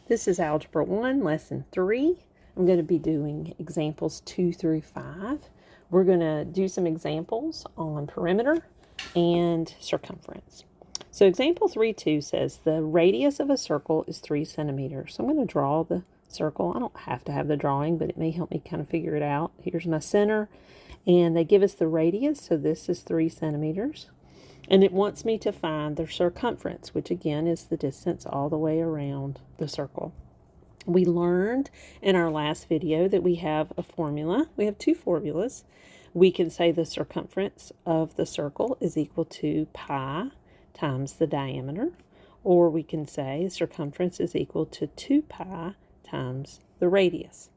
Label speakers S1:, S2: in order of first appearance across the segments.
S1: This is Algebra 1, Lesson 3. I'm going to be doing examples 2 through 5. We're going to do some examples on perimeter and circumference. So example 3.2 says the radius of a circle is 3 centimeters. So I'm going to draw the circle. I don't have to have the drawing, but it may help me kind of figure it out. Here's my center, and they give us the radius, so this is 3 centimeters. And it wants me to find the circumference, which again is the distance all the way around the circle. We learned in our last video that we have a formula. We have two formulas. We can say the circumference of the circle is equal to pi times the diameter, or we can say circumference is equal to 2 pi times the radius.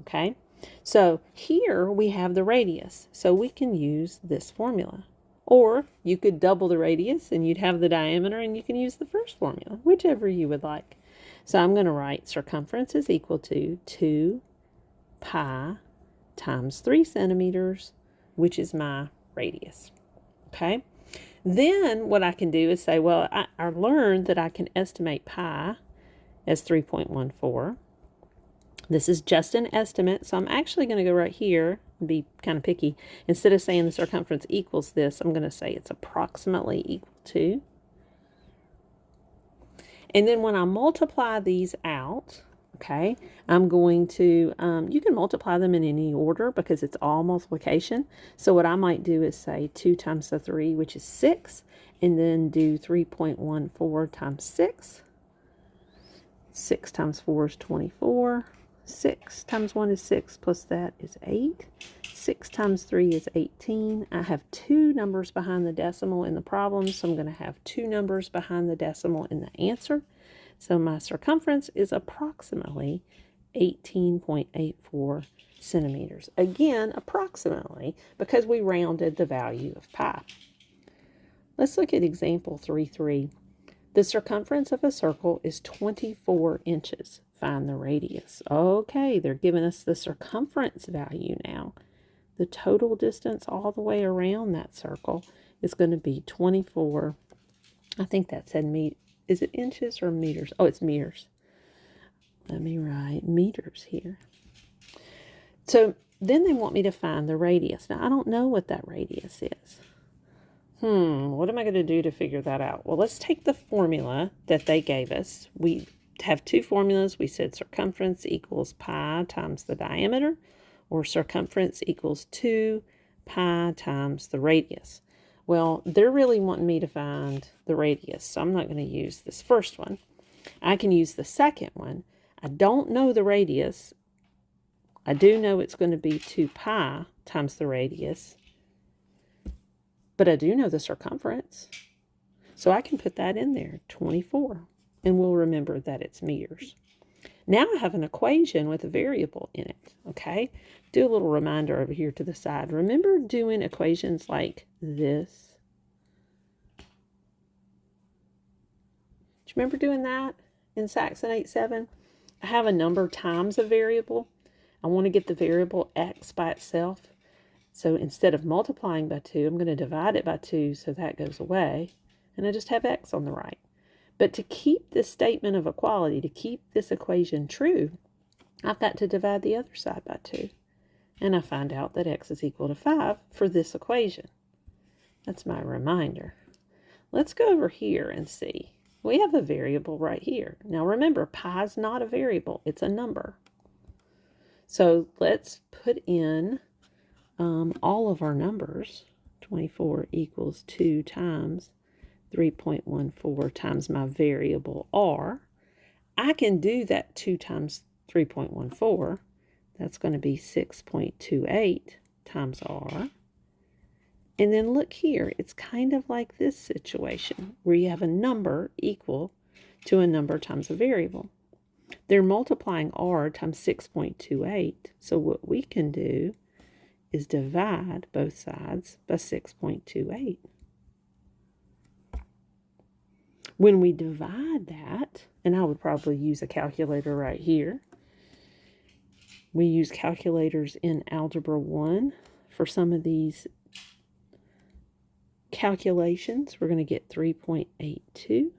S1: Okay, so here we have the radius, so we can use this formula. Or you could double the radius and you'd have the diameter, and you can use the first formula, whichever you would like. So I'm going to write circumference is equal to 2 pi times 3 centimeters, which is my radius. Okay. Then what I can do is say, well, I learned that I can estimate pi as 3.14. This is just an estimate, so I'm actually going to go right here and be kind of picky. Instead of saying the circumference equals this, I'm going to say it's approximately equal to. And then when I multiply these out, okay, I'm going to, you can multiply them in any order because it's all multiplication. So what I might do is say 2 times the 3, which is 6, and then do 3.14 times 6. 6 times 4 is 24. 6 times 1 is 6, plus that is 8. 6 times 3 is 18. I have two numbers behind the decimal in the problem, so I'm going to have two numbers behind the decimal in the answer. So my circumference is approximately 18.84 centimeters. Again, approximately, because we rounded the value of pi. Let's look at example 3.3. The circumference of a circle is 24 inches. Find the radius. Okay, they're giving us the circumference value now. The total distance all the way around that circle is going to be 24. I think that said is it inches or meters? Oh, it's meters. Let me write meters here. So then they want me to find the radius. Now, I don't know what that radius is. What am I going to do to figure that out? Well, let's take the formula that they gave us. We have two formulas. We said circumference equals pi times the diameter, or circumference equals 2 pi times the radius. Well, they're really wanting me to find the radius, so I'm not going to use this first one. I can use the second one. I don't know the radius. I do know it's going to be 2 pi times the radius, but I do know the circumference. So I can put that in there, 24, and we'll remember that it's meters. Now I have an equation with a variable in it, okay? Do a little reminder over here to the side. Remember doing equations like this? Do you remember doing that in Saxon 8.7? I have a number times a variable. I want to get the variable x by itself. So instead of multiplying by 2, I'm going to divide it by 2, so that goes away. And I just have x on the right. But to keep this statement of equality, to keep this equation true, I've got to divide the other side by 2. And I find out that x is equal to 5 for this equation. That's my reminder. Let's go over here and see. We have a variable right here. Now remember, pi is not a variable. It's a number. So let's put in all of our numbers. 24 equals 2 times 3.14 times my variable r. I can do that 2 times 3.14. That's going to be 6.28 times r. And then look here, it's kind of like this situation where you have a number equal to a number times a variable. They're multiplying r times 6.28. So what we can do is divide both sides by 6.28. When we divide that, and I would probably use a calculator right here. We use calculators in Algebra 1 for some of these calculations. We're going to get 3.82.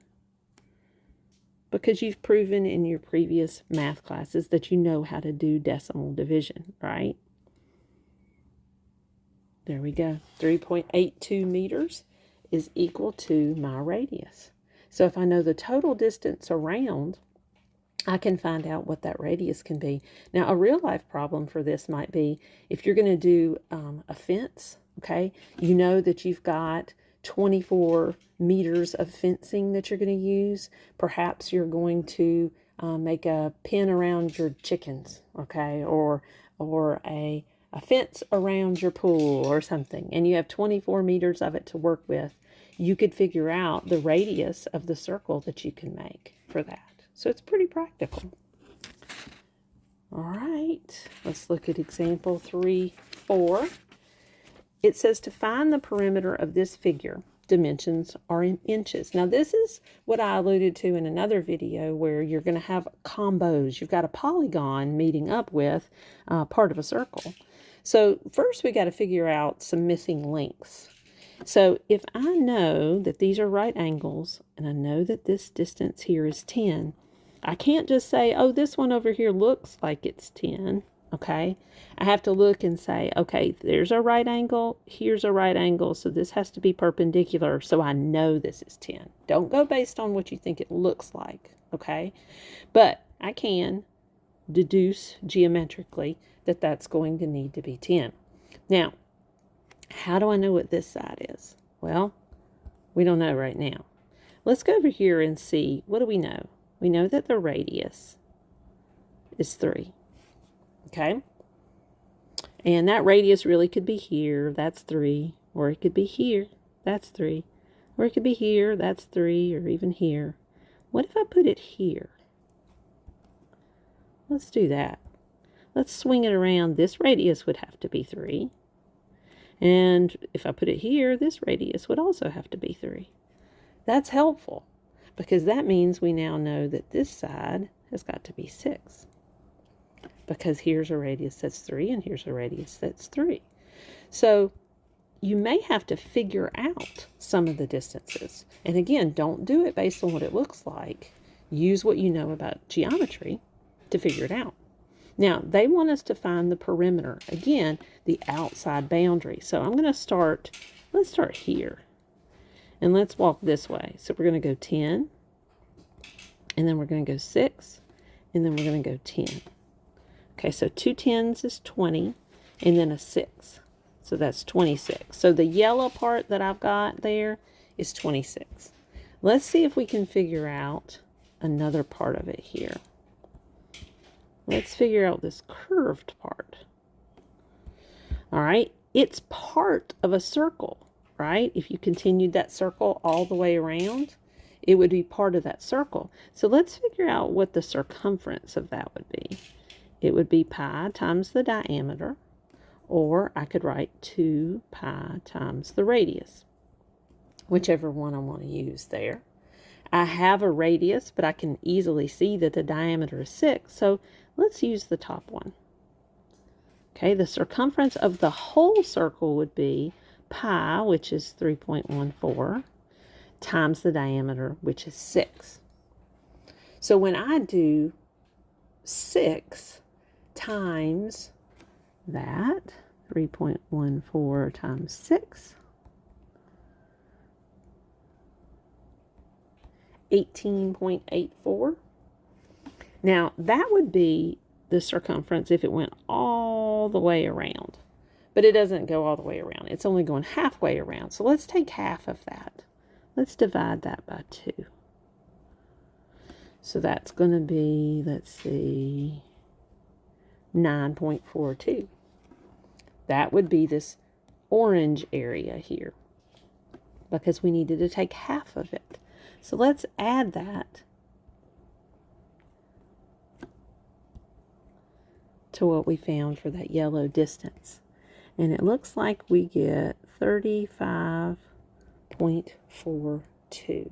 S1: because you've proven in your previous math classes that you know how to do decimal division, right? There we go. 3.82 meters is equal to my radius. So if I know the total distance around, I can find out what that radius can be. Now, a real life problem for this might be if you're going to do a fence, okay, you know that you've got 24 meters of fencing that you're going to use. Perhaps you're going to make a pen around your chickens, okay, or a fence around your pool or something, and you have 24 meters of it to work with. You could figure out the radius of the circle that you can make for that. So it's pretty practical. All right, let's look at example 3.4. It says to find the perimeter of this figure. Dimensions are in inches. Now this is what I alluded to in another video where you're going to have combos. You've got a polygon meeting up with part of a circle. So first we got to figure out some missing lengths. So if I know that these are right angles and I know that this distance here is 10, I can't just say, oh, this one over here looks like it's 10, okay? I have to look and say, okay, there's a right angle, here's a right angle, so this has to be perpendicular, so I know this is 10. Don't go based on what you think it looks like, okay? But I can deduce geometrically that that's going to need to be 10. Now, how do I know what this side is? Well, we don't know right now. Let's go over here and see, what do we know? We know that the radius is 3, okay? And that radius really could be here, that's 3, or it could be here, that's 3, or it could be here, that's 3, or even here. What if I put it here? Let's do that. Let's swing it around. This radius would have to be 3. And if I put it here, this radius would also have to be 3. That's helpful because that means we now know that this side has got to be 6. Because here's a radius that's 3 and here's a radius that's 3. So you may have to figure out some of the distances. And again, don't do it based on what it looks like. Use what you know about geometry to figure it out. Now, they want us to find the perimeter. Again, the outside boundary. So I'm going to start, let's start here. And let's walk this way. So we're going to go 10. And then we're going to go 6. And then we're going to go 10. Okay, so 2 10s is 20. And then a 6. So that's 26. So the yellow part that I've got there is 26. Let's see if we can figure out another part of it here. Let's figure out this curved part. All right, it's part of a circle, right? If you continued that circle all the way around, it would be part of that circle. So let's figure out what the circumference of that would be. It would be pi times the diameter, or I could write 2 pi times the radius, whichever one I want to use there. I have a radius, but I can easily see that the diameter is 6, so let's use the top one. Okay, the circumference of the whole circle would be pi, which is 3.14, times the diameter, which is 6. So when I do 6 times that, 3.14 times 6, 18.84. Now, that would be the circumference if it went all the way around. But it doesn't go all the way around. It's only going halfway around. So let's take half of that. Let's divide that by 2. So that's going to be, let's see, 9.42. That would be this orange area here because we needed to take half of it. So let's add that to what we found for that yellow distance. And it looks like we get 35.42.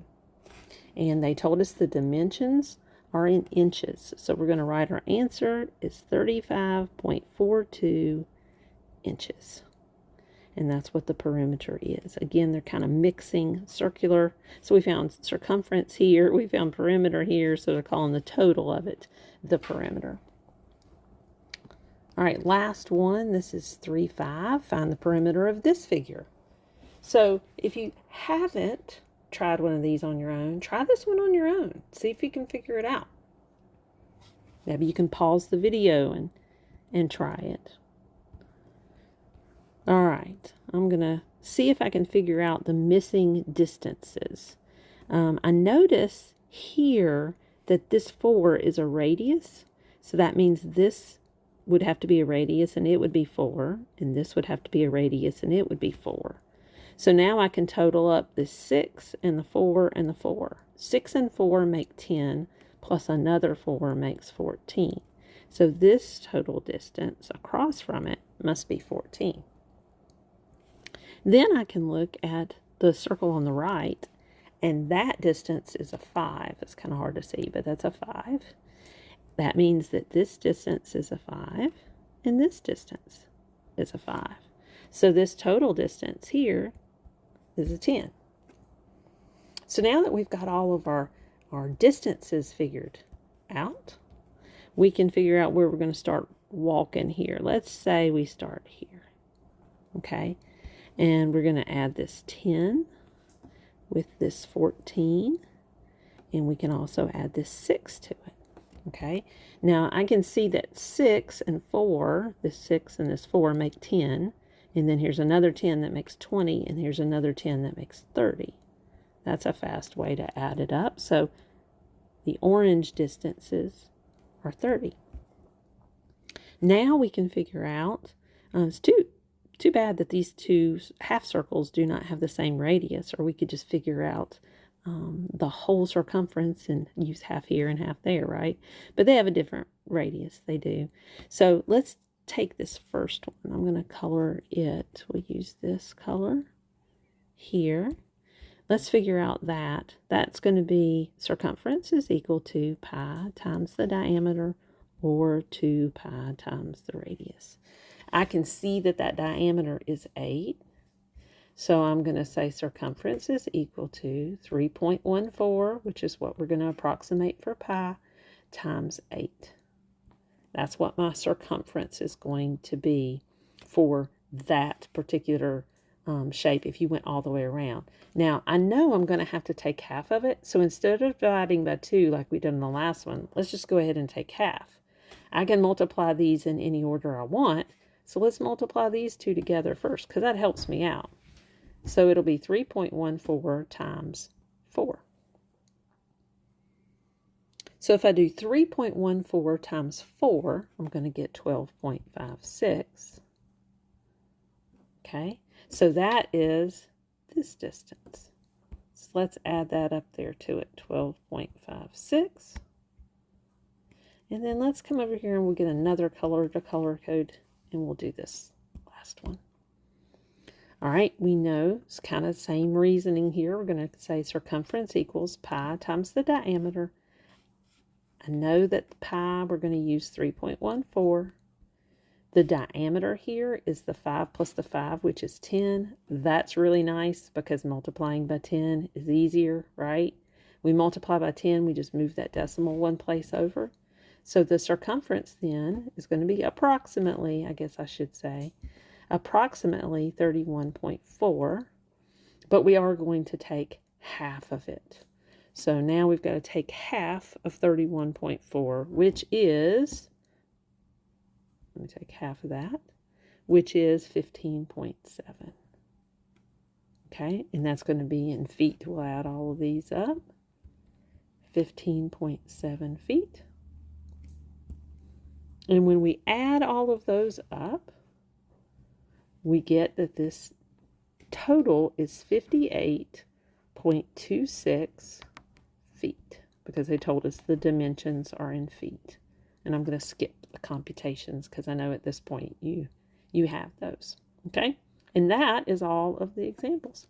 S1: And they told us the dimensions are in inches. So we're going to write our answer is 35.42 inches. and that's what the perimeter is. Again, they're kind of mixing circular. So we found circumference here, we found perimeter here, so they're calling the total of it the perimeter. All right, last one. This is 3, 5. Find the perimeter of this figure. So if you haven't tried one of these on your own, try this one on your own. See if you can figure it out. Maybe you can pause the video and try it. All right, I'm going to see if I can figure out the missing distances. I notice here that this 4 is a radius, so that means this would have to be a radius and it would be 4, and this would have to be a radius and it would be 4. So now I can total up the 6 and the 4 and the 4. 6 and 4 make 10, plus another 4 makes 14. So this total distance across from it must be 14. Then I can look at the circle on the right, and that distance is a 5. It's kind of hard to see, but that's a 5. That means that this distance is a 5, and this distance is a 5. So this total distance here is a 10. So now that we've got all of our distances figured out, we can figure out where we're going to start walking here. Let's say we start here, okay? And we're going to add this 10 with this 14, and we can also add this 6 to it, okay? Now, I can see that 6 and 4, this 6 and this 4 make 10, and then here's another 10 that makes 20, and here's another 10 that makes 30. That's a fast way to add it up. So the orange distances are 30. Now we can figure out, it's too bad that these two half circles do not have the same radius, or we could just figure out the whole circumference and use half here and half there, right? But they have a different radius, they do. So let's take this first one. I'm going to color it. We'll use this color here. Let's figure out that. That's going to be circumference is equal to pi times the diameter, or 2 pi times the radius. I can see that that diameter is 8. So I'm going to say circumference is equal to 3.14, which is what we're going to approximate for pi, times 8. That's what my circumference is going to be for that particular shape if you went all the way around. Now, I know I'm going to have to take half of it. So instead of dividing by 2 like we did in the last one, let's just go ahead and take half. I can multiply these in any order I want. So let's multiply these two together first, because that helps me out. So it'll be 3.14 times 4. So if I do 3.14 times 4, I'm going to get 12.56. Okay, so that is this distance. So let's add that up there to it, 12.56. And then let's come over here and we'll get another color to color code, and we'll do this last one. All right, we know it's kind of the same reasoning here. We're going to say circumference equals pi times the diameter. I know that the pi, we're going to use 3.14. The diameter here is the 5 plus the 5, which is 10. That's really nice because multiplying by 10 is easier, right? We multiply by 10, we just move that decimal one place over. So the circumference then is going to be approximately, I guess I should say, approximately 31.4, but we are going to take half of it. So now we've got to take half of 31.4, which is, let me take half of that, which is 15.7. Okay, and that's going to be in feet. We'll add all of these up. 15.7 feet. And when we add all of those up, we get that this total is 58.26 feet, because they told us the dimensions are in feet. And I'm going to skip the computations because I know at this point you have those. Okay? And that is all of the examples.